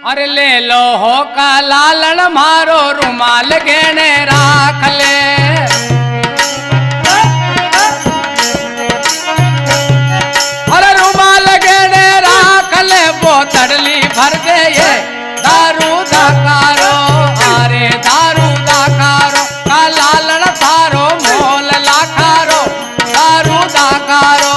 अरे ले लो हो का लालन मारो रुमाल गेने राख ले। अरे रुमाल गेने राख ले बोतड़ली भर दे ये दारू दाकारो। अरे दारू दाकारो का लालन थारो मोल लाखारो दारू दाकारो।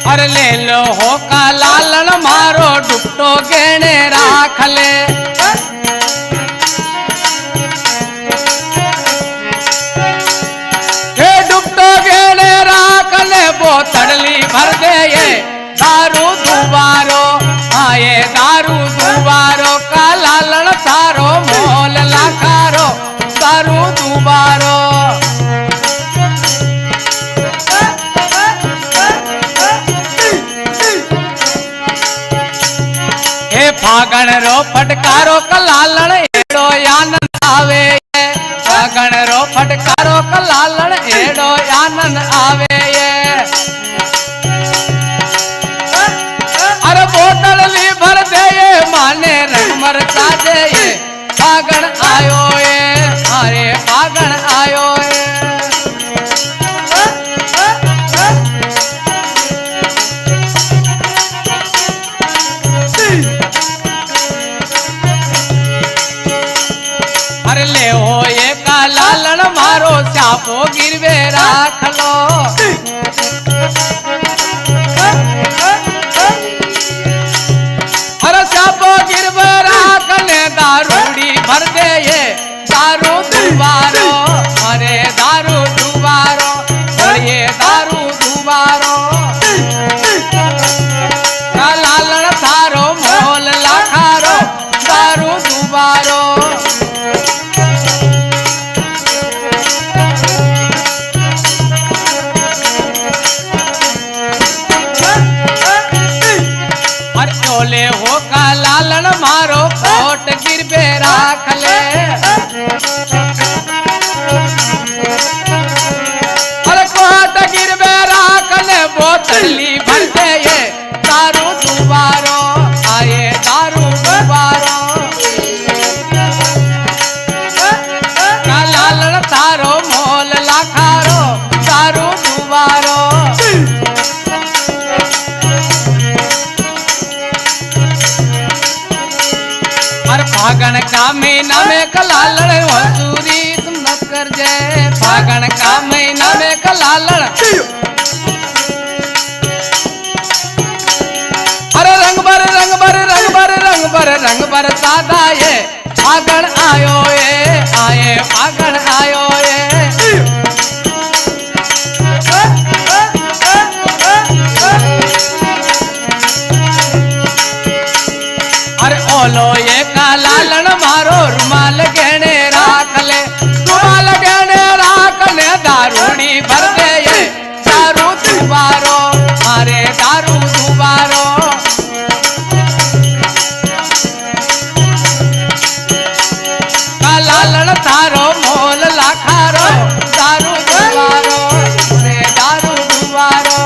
अरे ले लो हो का लालन मारो डुपटो गेने राख ले। हे डुपटो गेने राख ले बोतड़ली भर दे ये दारू दुबारो। आए दारू दुबारो का लालन थारो मोल लाखारो दारू दुबारो। फागण रो फटकारो कलालण एड़ो आनंद आवे। फागण रो फटकारो कलालण एड़ो आनंद आवे। अरे बोतल ली भर दे ये माने रंग मरचा दे ये फागण आयो ये। अरे फागण आयो ये। ले हो ये का लालन मारो चापो गिरवे राख लो। अरे चापो गिरवे राख ले दारूड़ी भर दे ये दारू दुबारो। अरे दारू दुबारो ये दारू दुबारो का लालन थारो मोल लाखारो दारू दुबारो। ले हो का लालन मारो कोट गिरबे राख ले। अरे कोट गिरबे राख ले बोतली भर दे ये दारू दुबारो। आए दारू दुबारो का लालन थारो मोल लाखारो दारू दुबारो। फागण का महीना में कलालण हजूरी तुम न कर जाए। फागण का महीना में कलालण अरे रंग बर रंग बर रंग बर रंग बर रंग बर सादा ये फागण आयो ये। आए फागण आयो ये। अरे ओलो ये का लालन मारो रुमाल गहने राख ले। रुमाल गहने राख ले दारूड़ी भर दे ये दारू दुबारो। अरे दारू दुबारो का लालन थारो मोल लाखारो दारू दुबारो। अरे दारू दुबारो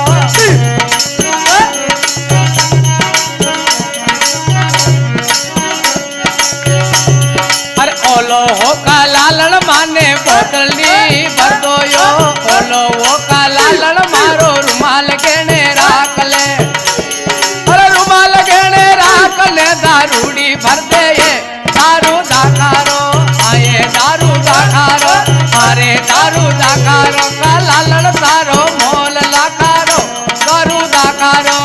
ओलो हो का लालन माने बोतली भर दो यो। ओलो हो का लालन मारो रुमाल गेने राख ले। अरे रुमाल गेने राख ले दारूड़ी भर दे ये दारू दाकारो। आए दारू दाकारो। अरे दारू दाकारो का लालन सारो मोल लाखारो दारू दाकारो।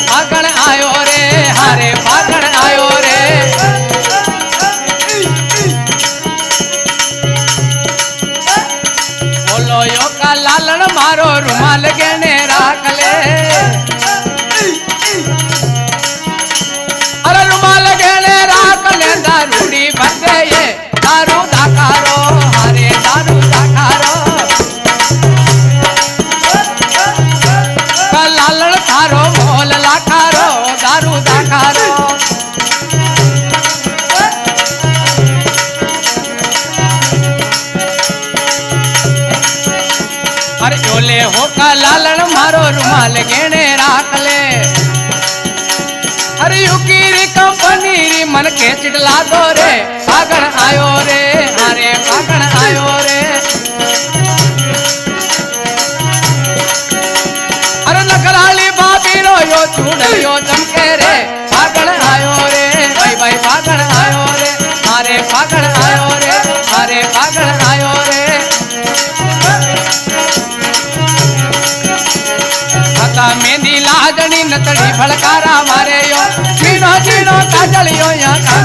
फागण आयो रे हरे फागण आयो रे। बोलो यो का लालन मारो रुमाल गहने राख ले। ઓલે હોકા લાલણ મારો રૂમાલ ગેણે રાખ લે અરે યુકી રી કંપની રી મન ખેંચડ લાદો રે પાગણ આયો રે અરે પાગણ આયો રે અરે નકરાલી બાબી રો યો ચૂડયો ચમકે રે પાગણ આયો રે ભાઈ ભાઈ પાગણ આયો રે અરે પાગણ આયો રે અરે પાગણ આયો રે मेहंदी लाजनी नतड़ी फड़कारा मारे यो चीनो चीनो काजलियो या काने